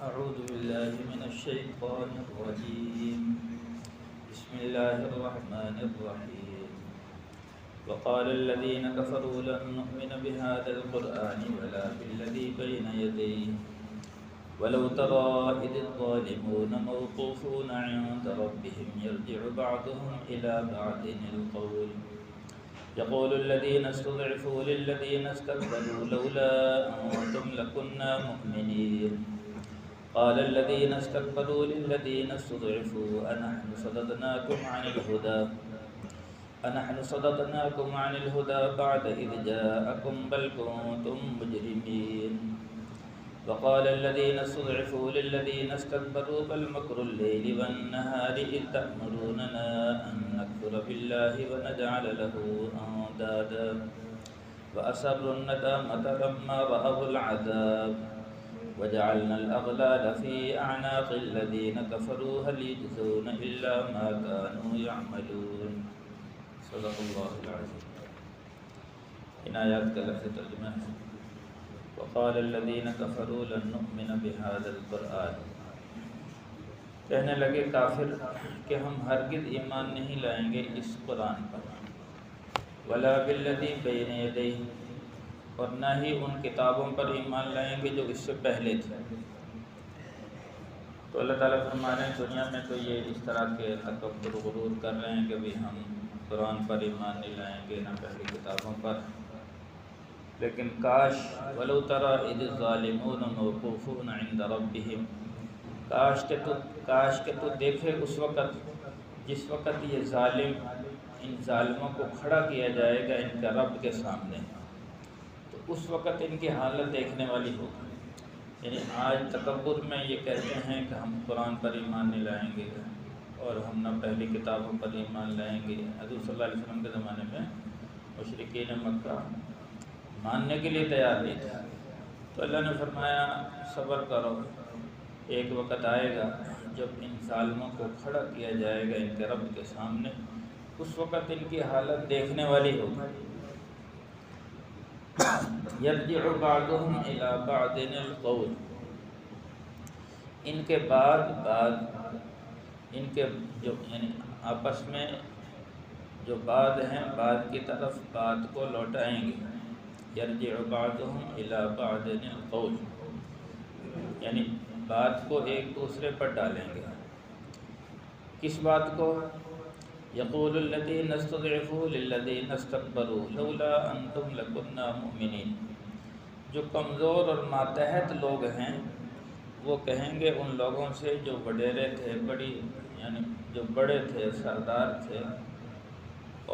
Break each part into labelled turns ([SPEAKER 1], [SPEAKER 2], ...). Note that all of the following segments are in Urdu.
[SPEAKER 1] أعوذ بالله من الشيطان الرجيم. بسم الله الرحمن الرحيم. وقال الذين كفروا لن نؤمن بهذا القرآن ولا بالذي بين يديه ولو ترى إذ الظالمون موقوفون عند ربهم يرجع بعضهم إلى بعض القول يقول الذين استضعفوا للذين استكبروا لولا أنتم لكنا مؤمنين قال الذين استكبروا للذين استضعفوا أنحن صددناكم عن الهدى بعد إذ جاءكم بل كنتم مجرمين وقال الذين استضعفوا للذين استكبروا بل مكر الليل والنهار إذ تأمروننا أن نكفر بالله ونجعل له أندادا وأسروا الندامة لما رأوا العذاب وجعلنا الأغلال في أعناق الذين كفروا هل يجزون إلا ما كانوا يعملون. صدق اللہ العظیم. ان آیات کا لفظ ترجمہ ہے وقال الذين كفروا لن نؤمن بهذا القرآن. کہنے لگے کافر کہ ہم ہرگز ایمان نہیں لائیں گے اس قرآن پر، ولا بالذي بين يديه، اور نہ ہی ان کتابوں پر ایمان لائیں گے جو اس سے پہلے تھے. تو اللہ تعالیٰ فرما رہے ہیں دنیا میں تو یہ اس طرح کے تکبر غرور کر رہے ہیں کہ بھی ہم قرآن پر ایمان نہیں لائیں گے نہ پہلی کتابوں پر، لیکن کاش ولو تری اذ الظالمون موقوفون عند ربهم، کاش کہ تو دیکھے اس وقت جس وقت یہ ظالم ان ظالموں کو کھڑا کیا جائے گا ان کا رب کے سامنے، تو اس وقت ان کی حالت دیکھنے والی ہوگی. یعنی آج تکبر میں یہ کہتے ہیں کہ ہم قرآن پر ایمان نہیں لائیں گے اور ہم نہ پہلی کتابوں پر ایمان لائیں گے. حضور صلی اللہ علیہ وسلم کے زمانے میں مشرکین مکہ ماننے کے لیے تیار نہیں تھا، تو اللہ نے فرمایا صبر کرو، ایک وقت آئے گا جب ان ظالموں کو کھڑا کیا جائے گا ان کے رب کے سامنے، اس وقت ان کی حالت دیکھنے والی ہوگی. یرجع بعضهم الی بعض القول، ان کے بعد ان کے جو یعنی آپس میں جو بعد ہیں بعد کی طرف بات کو لوٹائیں گے. یرجع بعضهم الی بعض القول، یعنی بات کو ایک دوسرے پر ڈالیں گے. کس بات کو؟ یقول الذین استضعفوا للذین استکبروا لولا انتم لکنا مؤمنین. جو کمزور اور ماتحت لوگ ہیں وہ کہیں گے ان لوگوں سے جو وڈیرے تھے، یعنی جو بڑے تھے، سردار تھے،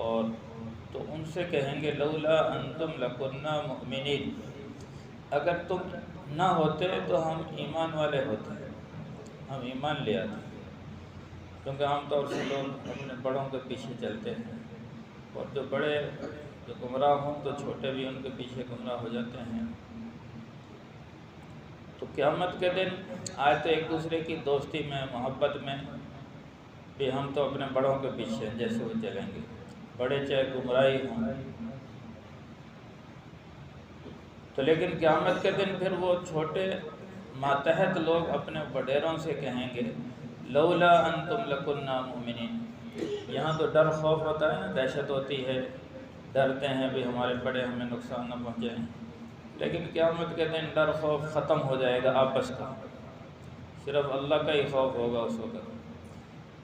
[SPEAKER 1] اور تو ان سے کہیں گے لولا انتم لکنا مؤمنین، اگر تم نہ ہوتے تو ہم ایمان والے ہوتے، ہم ایمان لے آتے. کیونکہ عام طور سے لوگ اپنے بڑوں کے پیچھے چلتے ہیں، اور جو بڑے جو گمراہ ہوں تو چھوٹے بھی ان کے پیچھے گمراہ ہو جاتے ہیں. تو قیامت کے دن آج تو ایک دوسرے کی دوستی میں، محبت میں بھی ہم تو اپنے بڑوں کے پیچھے جیسے وہ چلیں گے، بڑے چاہے گمراہی ہوں. تو لیکن قیامت کے دن پھر وہ چھوٹے ماتحت لوگ اپنے وڈیروں سے کہیں گے لولا انتم لکنا مؤمنین. یہاں تو ڈر خوف ہوتا ہے نا، دہشت ہوتی ہے، ڈرتے ہیں بھی ہمارے بڑے ہمیں نقصان نہ پہنچائیں. لیکن قیامت کے دن ڈر خوف ختم ہو جائے گا آپس کا، صرف اللہ کا ہی خوف ہوگا اس وقت.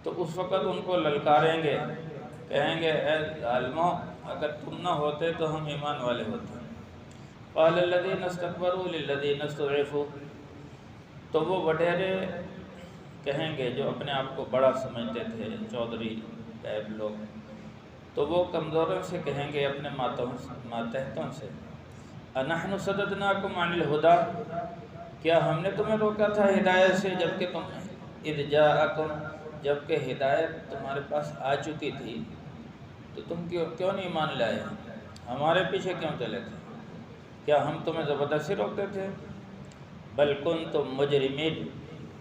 [SPEAKER 1] تو اس وقت ان کو للکاریں گے، کہیں گے اے ظالموں اگر تم نہ ہوتے تو ہم ایمان والے ہوتے. قال الذین استکبروا للذین استضعفوا، تو وہ وڈیرے کہیں گے جو اپنے آپ کو بڑا سمجھتے تھے، چودھری ٹائپ لوگ، تو وہ کمزوروں سے کہیں گے اپنے ماتحتوں سے انحن صددناکم عن الہدی، کیا ہم نے تمہیں روکا تھا ہدایت سے جبکہ اذ جاءکم، جبکہ ہدایت تمہارے پاس آ چکی تھی تو تم کیوں نہیں مان لائے، ہمارے پیچھے کیوں چلے تھے؟ کیا ہم تمہیں زبردستی روکتے تھے؟ بل کنتم مجرمین،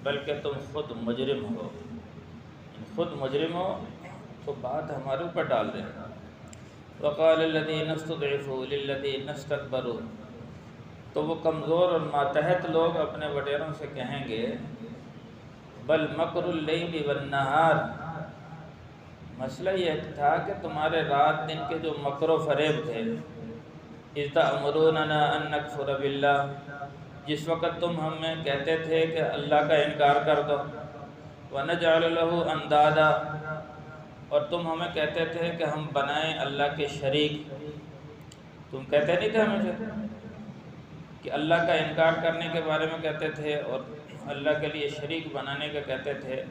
[SPEAKER 1] بلکہ تم خود مجرم ہو. خود مجرم ہو تو بات ہمارے اوپر ڈال رہے ہیں. وقال الذين استضعفوا للذين استكبروا، تو وہ کمزور اور ماتحت لوگ اپنے وڈیروں سے کہیں گے بل مکر اللیل والنہار، مسئلہ یہ تھا کہ تمہارے رات دن کے جو مکر و فریب تھے، اذ تأمروننا ان نکفر باللہ، جس وقت تم ہمیں کہتے تھے کہ اللہ کا انکار کر دو، وَنَجْعَلَ لَهُ أَنْدَادًا، اور تم ہمیں کہتے تھے کہ ہم بنائیں اللہ کے شریک۔ تم کہتے نہیں تھے ہمیں کہ اللہ کا انکار کرنے کے بارے میں کہتے تھے اور اللہ کے لیے شریک بنانے کا کہتے تھے،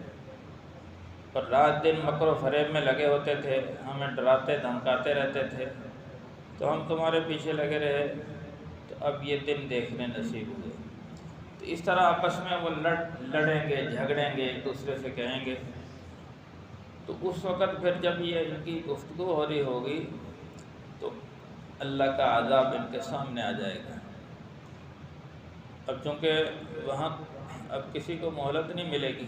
[SPEAKER 1] اور رات دن مکر و فریب میں لگے ہوتے تھے، ہمیں ڈراتے دھمکاتے رہتے تھے، تو ہم تمہارے پیچھے لگے رہے، تو اب یہ دن دیکھنے نصیب ہوئے۔ تو اس طرح آپس میں وہ لڑیں گے، جھگڑیں گے، ایک دوسرے سے کہیں گے۔ تو اس وقت پھر جب یہ ان کی گفتگو ہو رہی ہوگی تو اللہ کا عذاب ان کے سامنے آ جائے گا۔ اب چونکہ وہاں اب کسی کو مہلت نہیں ملے گی،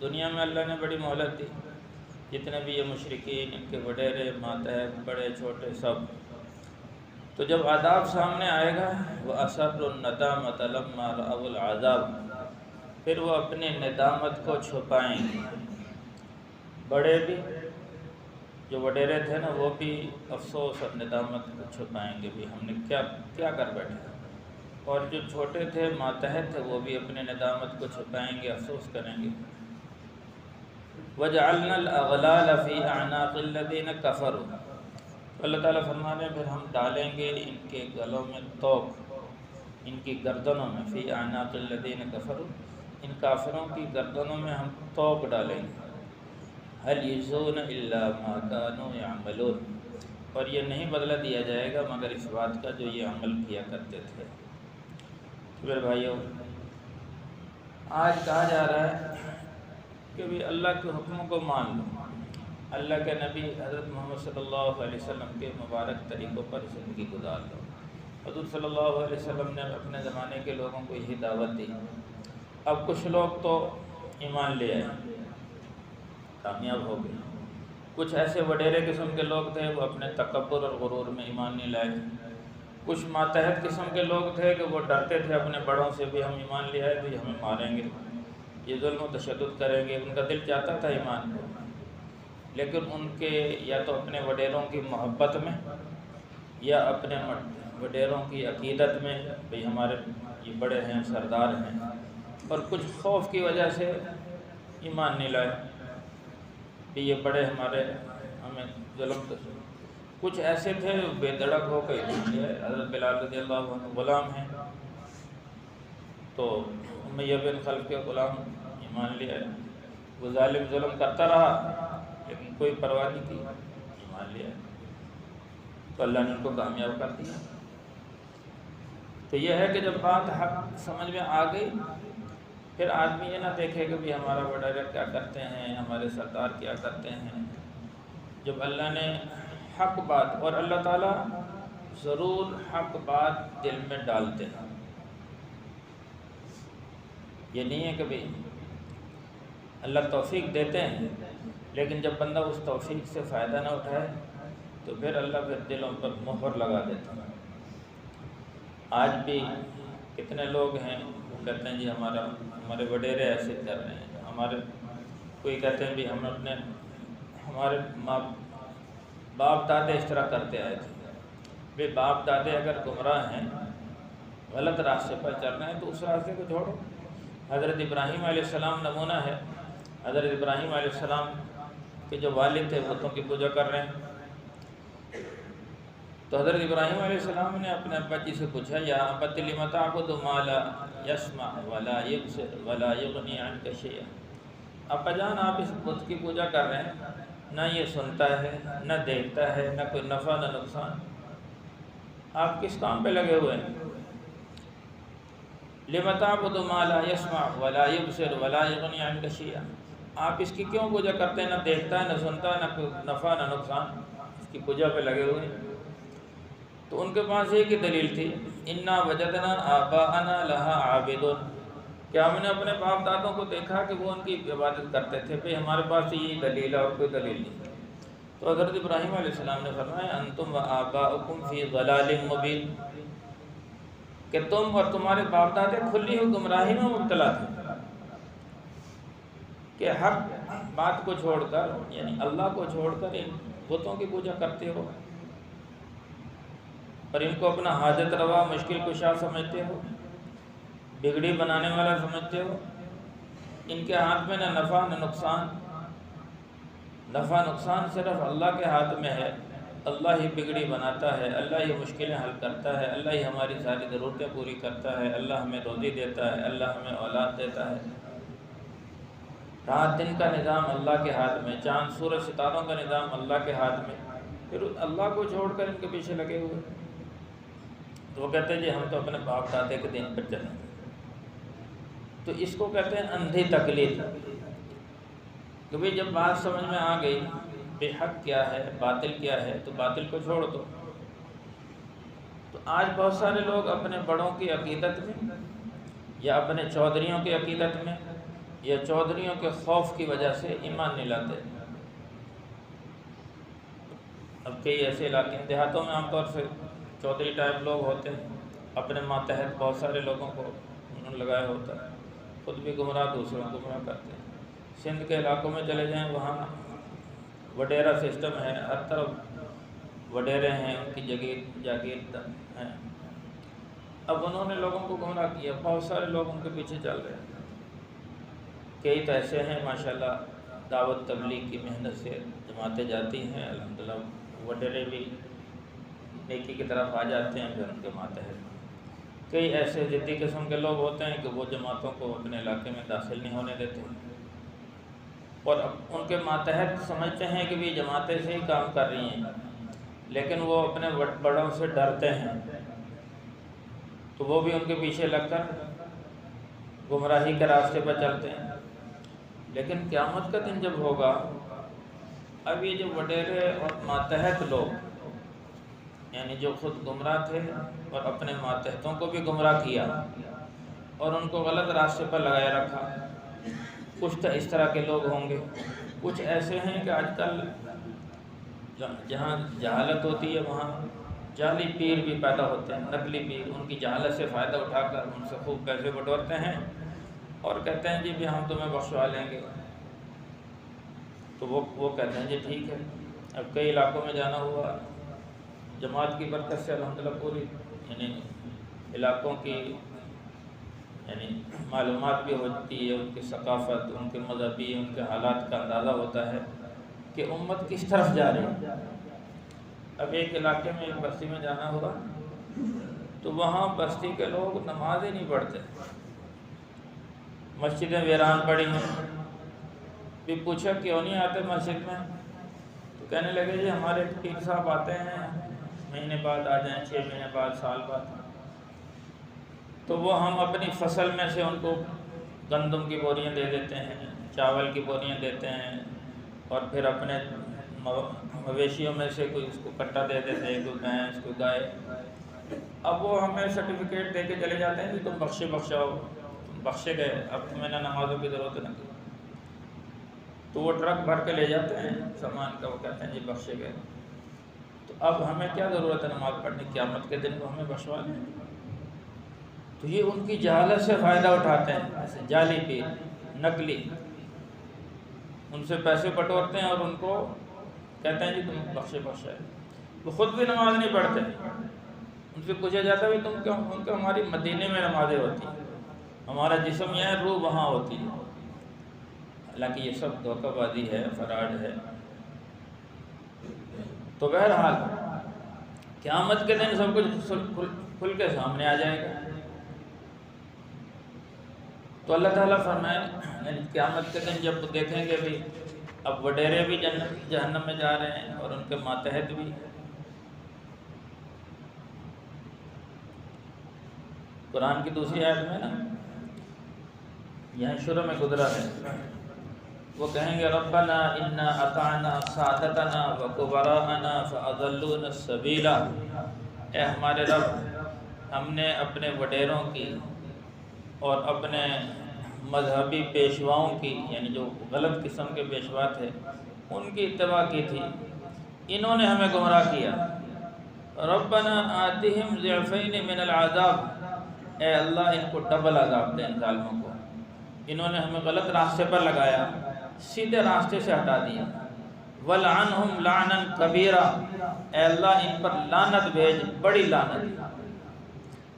[SPEAKER 1] دنیا میں اللہ نے بڑی مہلت دی، جتنے بھی یہ مشرکین، ان کے وڈیرے ماتحت بڑے چھوٹے سب، تو جب عذاب سامنے آئے گا وَأَسَرُّوا النَّدَامَةَ لَمَّا رَأَوُا الْعَذَابَ، پھر وہ اپنی ندامت کو چھپائیں گے۔ بڑے بھی جو وڈیرے تھے نا، وہ بھی افسوس اور ندامت کو چھپائیں گے، بھی ہم نے کیا کر بیٹھے، اور جو چھوٹے تھے ماتحت تھے وہ بھی اپنے ندامت کو چھپائیں گے، افسوس کریں گے۔ وَجَعَلْنَا الْأَغْلَالَ فِي أَعْنَاقِ الَّذِينَ كَفَرُوا، اللہ تعالیٰ فرمانے ہیں پھر ہم ڈالیں گے ان کے گلوں میں توق، ان کی گردنوں میں، فی اعناق الذین کفروا، ان کافروں کی گردنوں میں ہم توق ڈالیں گے۔ هل یجزون الا ما كانوا يعملون، اور یہ نہیں بدلہ دیا جائے گا مگر اس بات کا جو یہ عمل کیا کرتے تھے۔ پھر بھائیو، آج کہا جا رہا ہے کہ بھی اللہ کے حکموں کو مان لو، اللہ کے نبی حضرت محمد صلی اللہ علیہ وسلم کے مبارک طریقوں پر زندگی گزار لو۔ حضور صلی اللہ علیہ وسلم نے اپنے زمانے کے لوگوں کو یہی دعوت دی۔ اب کچھ لوگ تو ایمان لے آئے، کامیاب ہو گئے، کچھ ایسے وڈیرے قسم کے لوگ تھے وہ اپنے تکبر اور غرور میں ایمان نہیں لائے، کچھ ماتحت قسم کے لوگ تھے کہ وہ ڈرتے تھے اپنے بڑوں سے بھی، ہم ایمان لے آئے بھی ہمیں ماریں گے، یہ ظلم و تشدد کریں گے۔ ان کا دل چاہتا تھا ایمان کو، لیکن ان کے یا تو اپنے وڈیروں کی محبت میں یا اپنے وڈیروں کی عقیدت میں، بھئی ہمارے یہ بڑے ہیں، سردار ہیں، اور کچھ خوف کی وجہ سے ایمان نہیں لائے کہ یہ بڑے ہمارے ہمیں ظلم تشدد۔ کچھ ایسے تھے بے دڑک ہو کے ایمان لے آئے۔ حضرت بلال رضی اللہ عنہ غلام ہیں تو امیہ بن خلف کے غلام ایمان لے آئے، وہ ظالم ظلم کرتا رہا لیکن کوئی پرواہ نہیں کی، ایمان لے آئے، تو اللہ نے ان کو کامیاب کر دیا۔ تو یہ ہے کہ جب بات حق سمجھ میں آ گئی، پھر آدمی یہ نہ دیکھے کہ بھی ہمارا وڈیرہ کیا کرتے ہیں، ہمارے سردار کیا کرتے ہیں۔ جب اللہ نے حق بات، اور اللہ تعالیٰ ضرور حق بات دل میں ڈالتے ہیں، یہ نہیں ہے کہ بھی اللہ توفیق دیتے ہیں لیکن جب بندہ اس توفیق سے فائدہ نہ اٹھائے تو پھر اللہ پھر دلوں پر مہر لگا دیتا ہے۔ آج بھی کتنے لوگ ہیں وہ کہتے ہیں جی ہمارے وڈیرے ایسے کر رہے ہیں، ہمارے کوئی کہتے ہیں بھی ہمارے باپ دادے اس طرح کرتے آئے تھے۔ بے باپ دادے اگر گمراہ ہیں، غلط راستے پر چل رہے ہیں تو اس راستے کو چھوڑو۔ حضرت ابراہیم علیہ السلام نمونہ ہے۔ حضرت ابراہیم علیہ السلام کے جو والد تھے بتوں کی پوجا کر رہے ہیں، تو حضرت ابراہیم علیہ السلام نے اپنے ابا جی سے پوچھا، یا ابت لم تعبد ما لا یسمع ولا یبصر ولا یغنی عنک شیئا، ابا جان آپ اس بت کی پوجا کر رہے ہیں، نہ یہ سنتا ہے، نہ دیکھتا ہے، نہ کوئی نفع نہ نقصان، آپ کس کام پہ لگے ہوئے ہیں؟ لم تعبد ما لا یسمع ولا یبصر ولا یغنی عنک شیئا، آپ اس کی کیوں پوجا کرتے ہیں؟ نہ دیکھتا ہے، نہ سنتا ہے، نہ کوئی نفع نہ نقصان، اس کی پوجا پہ لگے ہوئے ہیں۔ تو ان کے پاس ایک ہی دلیل تھی، انا وجدنا آباءنا لہا عابدون، کہ ہم نے اپنے باپ دادوں کو دیکھا کہ وہ ان کی عبادت کرتے تھے، بھئی ہمارے پاس یہی دلیل ہے اور کوئی دلیل نہیں۔ تو حضرت ابراہیم علیہ السلام نے فرمایا، انتم و آباؤکم فی ضلال مبین، کہ تم اور تمہارے باپ دادے کھلی ہوئی گمراہی میں مبتلا تھے کہ حق بات کو چھوڑ کر یعنی اللہ کو چھوڑ کر ان بتوں کی پوجا کرتے ہو اور ان کو اپنا حاجت روا مشکل کشا سمجھتے ہو، بگڑی بنانے والا سمجھتے ہو۔ ان کے ہاتھ میں نہ نفع نہ نقصان، نفع نقصان صرف اللہ کے ہاتھ میں ہے۔ اللہ ہی بگڑی بناتا ہے، اللہ ہی مشکلیں حل کرتا ہے، اللہ ہی ہماری ساری ضرورتیں پوری کرتا ہے، اللہ ہمیں روزی دیتا ہے، اللہ ہمیں اولاد دیتا ہے۔ رات دن کا نظام اللہ کے ہاتھ میں، چاند سورج ستاروں کا نظام اللہ کے ہاتھ میں، پھر اللہ کو چھوڑ کر ان کے پیچھے لگے ہوئے۔ تو وہ کہتے ہیں جی ہم تو اپنے باپ دادے کے دین پر چلیں گے۔ تو اس کو کہتے ہیں اندھی تقلید، کہ بھئی جب بات سمجھ میں آ گئی بے حق کیا ہے باطل کیا ہے تو باطل کو چھوڑ دو۔ تو آج بہت سارے لوگ اپنے بڑوں کی عقیدت میں یا اپنے چودھریوں کی عقیدت میں یا چودھریوں کے خوف کی وجہ سے ایمان نہیں لاتے۔ اب کئی ایسے علاقے دیہاتوں میں عام طور سے چودھری ٹائپ لوگ ہوتے ہیں، اپنے ماتحت بہت سارے لوگوں کو انہوں نے لگایا ہوتا ہے، خود بھی گمراہ دوسروں کو گمراہ کرتے ہیں۔ سندھ کے علاقوں میں چلے جائیں، وہاں وڈیرا سسٹم ہے، ہر طرف وڈیرے ہیں، ان کی جاگیر ہیں۔ اب انہوں نے لوگوں کو گمراہ کیا، بہت سارے لوگ ان کے پیچھے چل رہے ہیں۔ کئی تو ایسے ہیں ماشاءاللہ دعوت تبلیغ کی محنت سے جماعتیں جاتی ہیں، الحمدللہ وڈیرے بھی نیکی کی طرف آ جاتے ہیں، پھر ان کے ماتحت۔ کئی ایسے ضدی قسم کے لوگ ہوتے ہیں کہ وہ جماعتوں کو اپنے علاقے میں داخل نہیں ہونے دیتے اور ان کے ماتحت سمجھتے ہیں کہ بھی جماعتیں سے ہی کام کر رہی ہیں، لیکن وہ اپنے بڑوں سے ڈرتے ہیں، تو وہ بھی ان کے پیچھے لگ کر گمراہی کے راستے پر چلتے ہیں۔ لیکن قیامت کا دن جب ہوگا، اب یہ جو وڈیرے اور ماتحت لوگ یعنی جو خود گمراہ تھے اور اپنے ماتحتوں کو بھی گمراہ کیا اور ان کو غلط راستے پر لگائے رکھا، کچھ تو اس طرح کے لوگ ہوں گے۔ کچھ ایسے ہیں کہ آج کل جہاں جہالت ہوتی ہے وہاں جعلی پیر بھی پیدا ہوتے ہیں، نقلی پیر، ان کی جہالت سے فائدہ اٹھا کر ان سے خوب پیسے بٹورتے ہیں اور کہتے ہیں جی بھی ہم تمہیں بخشوا لیں گے۔ تو وہ کہتے ہیں جی ٹھیک ہے۔ اب کئی علاقوں میں جانا ہوا، جماعت کی برکت سے الحمدللہ پوری یعنی علاقوں کی یعنی معلومات بھی ہوتی ہے، ان کی ثقافت، ان کے مذہبی، ان کے حالات کا اندازہ ہوتا ہے کہ امت کس طرف جا رہی ہے۔ اب ایک علاقے میں ایک بستی میں جانا ہوا تو وہاں بستی کے لوگ نماز ہی نہیں پڑھتے، مسجدیں ویران پڑی ہیں۔ بھی پوچھا کیوں نہیں آتے مسجد میں، تو کہنے لگے جی ہمارے پیر صاحب آتے ہیں مہینے بعد آ جائیں، 6 مہینے بعد، سال بعد، تو وہ ہم اپنی فصل میں سے ان کو گندم کی بوریاں دے دیتے ہیں، چاول کی بوریاں دیتے ہیں، اور پھر اپنے مویشیوں میں سے کوئی اس کو کٹا دے دیتے ہیں، کوئی بھینس کوئی گائے۔ اب وہ ہمیں سرٹیفکیٹ دے کے چلے جاتے ہیں کہ تم بخشاؤ، تم بخشے گئے، اب تمہیں نہ نمازوں کی ضرورت نہ کی۔ تو وہ ٹرک بھر کے لے جاتے ہیں سامان کا، وہ کہتے ہیں جی بخشے گئے۔ تو اب ہمیں کیا ضرورت ہے نماز پڑھنے کی، قیامت کے دن کو ہمیں بخشوا لیں۔ تو یہ ان کی جہالت سے فائدہ اٹھاتے ہیں، ایسے جعلی پیر، نقلی، ان سے پیسے بٹورتے ہیں اور ان کو کہتے ہیں جی تم بخشے۔ وہ خود بھی نماز نہیں پڑھتے، ان سے پوچھا جاتا ہے تم کیوں، ان کو ہماری مدینے میں نمازیں ہوتی ہیں، ہمارا جسم یہاں ہے، روح وہاں ہوتی ہے۔ حالانکہ یہ سب دھوکہ بازی ہے، فراڈ ہے۔ تو بہرحال قیامت کے دن سب کچھ کھل کے سامنے آ جائے گا۔ تو اللہ تعالیٰ فرمائے قیامت کے دن جب دیکھیں گے بھی اب وڈیرے بھی جہنم میں جا رہے ہیں اور ان کے ماتحت بھی۔ قرآن کی دوسری آیت میں نا یہاں شروع میں گزرا ہے، وہ کہیں گے ربنا انا اطعنا سادتنا وکبراءنا فاضلونا السبیل، اے ہمارے رب ہم نے اپنے وڈیروں کی اور اپنے مذہبی پیشواؤں کی یعنی جو غلط قسم کے پیشوا تھے ان کی اتباع کی تھی، انہوں نے ہمیں گمراہ کیا۔ ربنا آتہم ضعفین من العذاب، اے اللہ ان کو ڈبل عذاب دے ان ظالموں کو، انہوں نے ہمیں غلط راستے پر لگایا، سیدھے راستے سے ہٹا دیا۔ وَلْعَنْهُمْ لَعْنًا كَبِيرًا، اے اللہ ان پر لعنت بھیج، بڑی لعنت۔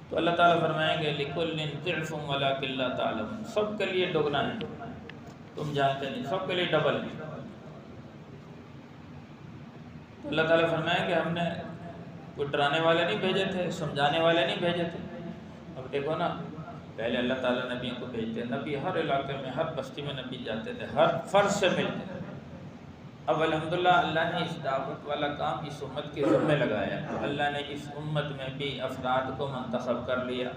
[SPEAKER 1] تو اللہ تعالیٰ فرمائیں گے لِكُلٍّ ضِعْفٌ وَلَكِنْ لَا تَعْلَمُونَ، سب کے لیے دگنا ہے، تم جانتے نہیں، سب کے لیے ڈبل ہے۔ تو اللہ تعالیٰ فرمائیں کہ ہم نے کوئی ڈرانے والے نہیں بھیجے تھے، سمجھانے والے نہیں بھیجے تھے۔ اب دیکھو نا، پہلے اللہ تعالیٰ نبیوں کو بھیجتے، نبی ہر علاقے میں، ہر بستی میں نبی جاتے تھے، ہر فرد سے ملتے تھے۔ اب الحمدللہ اللہ نے اس دعوت والا کام اس امت کے ذمہ لگایا، تو اللہ نے اس امت میں بھی افراد کو منتخب کر لیا۔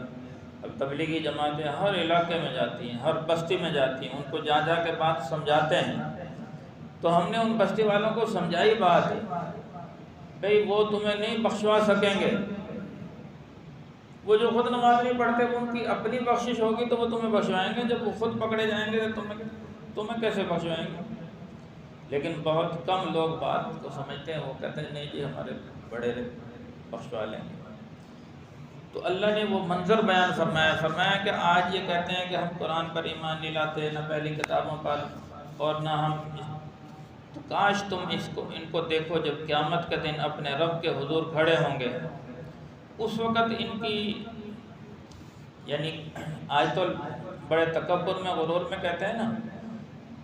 [SPEAKER 1] اب تبلیغی جماعتیں ہر علاقے میں جاتی ہیں، ہر بستی میں جاتی ہیں، ان کو جا جا کے بات سمجھاتے ہیں۔ تو ہم نے ان بستی والوں کو سمجھائی بات، بھئی وہ تمہیں نہیں بخشوا سکیں گے، وہ جو خود نماز نہیں پڑھتے وہ ان کی اپنی بخشش ہوگی تو وہ تمہیں بخشوائیں گے، جب وہ خود پکڑے جائیں گے تو تمہیں کیسے بخشوائیں گے؟ لیکن بہت کم لوگ بات کو سمجھتے ہیں، وہ کہتے ہیں نہیں جی ہمارے بڑے بخشوا لیں گے۔ تو اللہ نے وہ منظر بیان فرمایا کہ آج یہ کہتے ہیں کہ ہم قرآن پر ایمان نہیں لاتے، نہ پہلی کتابوں پر، اور نہ ہم، تو کاش تم ان کو دیکھو جب قیامت کے دن اپنے رب کے حضور کھڑے ہوں گے، اس وقت ان کی، یعنی آج تو بڑے تکبر میں، غرور میں کہتے ہیں نا،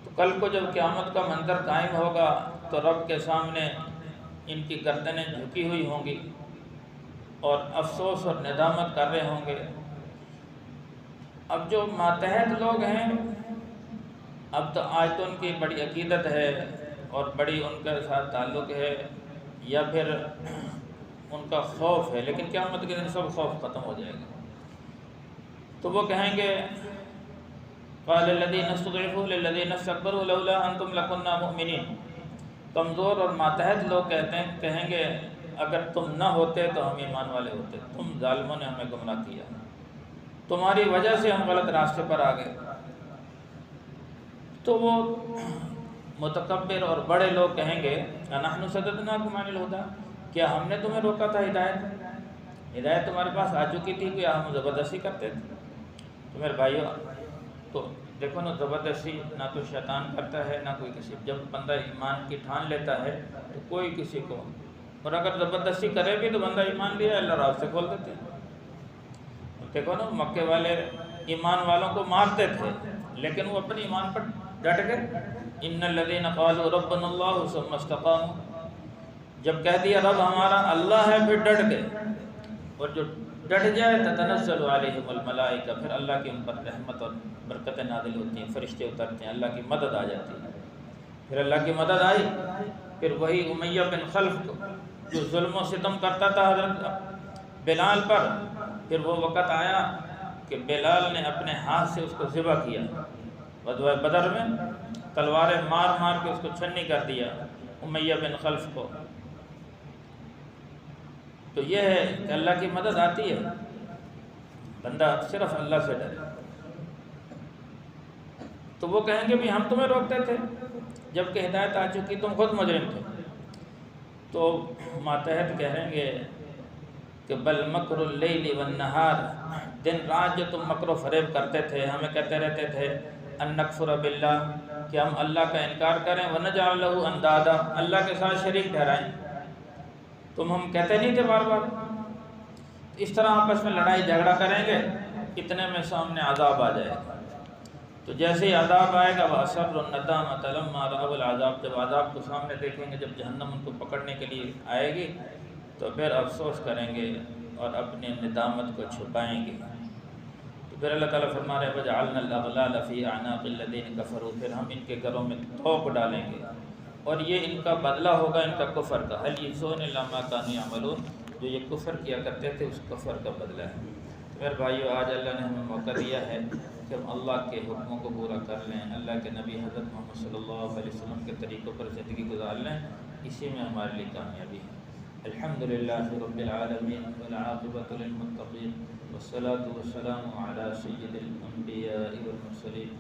[SPEAKER 1] تو کل کو جب قیامت کا منظر قائم ہوگا تو رب کے سامنے ان کی گردنیں جھکی ہوئی ہوں گی اور افسوس اور ندامت کر رہے ہوں گے۔ اب جو ماتحت لوگ ہیں، اب تو آج تو ان کی بڑی عقیدت ہے اور بڑی ان کے ساتھ تعلق ہے، یا پھر ان کا خوف ہے، لیکن قیامت کے دن سب خوف ختم ہو جائے گا۔ تو وہ کہیں گے قال الذين استضعفوا للذين استكبروا لولا انتم لكنا مؤمنين، کمزور اور ماتحت لوگ کہیں گے اگر تم نہ ہوتے تو ہم ایمان والے ہوتے، تم ظالموں نے ہمیں گمراہ کیا، تمہاری وجہ سے ہم غلط راستے پر آ گئے۔ تو وہ متکبر اور بڑے لوگ کہیں گے نحن صددناکم عن الہدی، کیا ہم نے تمہیں روکا تھا ہدایت تمہارے پاس آ چکی تھی، کیا ہم زبردستی کرتے تھے؟ تو میرے بھائیو، تو دیکھو نا، زبردستی نہ تو شیطان کرتا ہے نہ کوئی کسی، جب بندہ ایمان کی ٹھان لیتا ہے تو کوئی کسی کو، اور اگر زبردستی کرے بھی تو بندہ ایمان لیا اللہ راستے کھول دیتے ہیں۔ دیکھو نا، مکے والے ایمان والوں کو مارتے تھے لیکن وہ اپنے ایمان پر ڈٹ گئے۔ ان الذین قالوا ربنا اللہ ثم استقاموا، جب کہہ دیا رب ہمارا اللہ ہے پھر ڈٹ گئے، اور جو ڈٹ جائے تتنزل علیہم الملائکہ، پھر اللہ کی ان پر رحمت اور برکتیں نازل ہوتی ہیں، فرشتے اترتے ہیں، اللہ کی مدد آ جاتی ہے۔ پھر اللہ کی مدد آئی، پھر وہی امیہ بن خلف کو جو ظلم و ستم کرتا تھا حضرت بلال پر، پھر وہ وقت آیا کہ بلال نے اپنے ہاتھ سے اس کو ذبح کیا، غزوہ بدر میں تلواریں مار مار کے اس کو چھنی کر دیا امیہ بن خلف کو۔ تو یہ ہے کہ اللہ کی مدد آتی ہے، بندہ صرف اللہ سے ڈرے۔ تو وہ کہیں گے بھی ہم تمہیں روکتے تھے جبکہ ہدایت آ چکی، تم خود مجرم تھے۔ تو ماتحت کہیں گے کہ بل مکر اللیل والنہار، دن رات جو تم مکر و فریب کرتے تھے، ہمیں کہتے رہتے تھے ان نکفر باللہ، کہ ہم اللہ کا انکار کریں، ونجعل لہ اندادا، اللہ کے ساتھ شریک ٹھہرائیں، تم ہم کہتے نہیں تھے بار بار؟ اس طرح آپس میں لڑائی جھگڑا کریں گے، اتنے میں سامنے عذاب آ جائے گا۔ تو جیسے ہی عذاب آئے گا وَأَسَرُّ النَّدَامَةَ لَمَّا رَأَوُا الْعَذَابَ، جب عذاب کو سامنے دیکھیں گے، جب جہنم ان کو پکڑنے کے لیے آئے گی تو پھر افسوس کریں گے اور اپنی ندامت کو چھپائیں گے۔ تو پھر اللہ تعالیٰ فرما رہے وَجَعَلْنَا الْأَغْلَالَ فِي أَعْنَاقِ الَّذِينَ كَفَرُوا، پھر ہم ان کے گھروں میں توق ڈالیں گے، اور یہ ان کا بدلہ ہوگا ان کا کفر کا، هَلْ يَجْزَوْنَ إِلَّا مَا كَانُوا يَعْمَلُونَ، جو یہ کفر کیا کرتے تھے اس کفر کا بدلہ ہے۔ تو میرے بھائیو، آج اللہ نے ہمیں موقع دیا ہے کہ ہم اللہ کے حکموں کو پورا کر لیں، اللہ کے نبی حضرت محمد صلی اللہ علیہ وسلم کے طریقوں پر زندگی گزار لیں، اسی میں ہمارے لیے کامیابی ہے۔ الحمدللہ رب العالمین والعاقبۃ للمتقین والصلاة والسلام علی سید الانبیاء والمرسلین،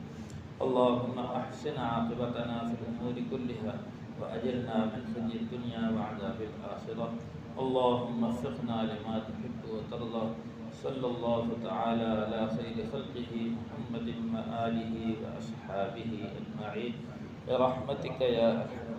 [SPEAKER 1] اللہم احسن عاقبتنا فی الامور كلها واجرنا من خزي الدنيا وعذاب الآخرة، اللہم وفقنا لما تحب وترضى صلی اللہ تعالی علی خیر خلقہ محمد و آلہ و اصحابہ اجمعین برحمتک یا ارحم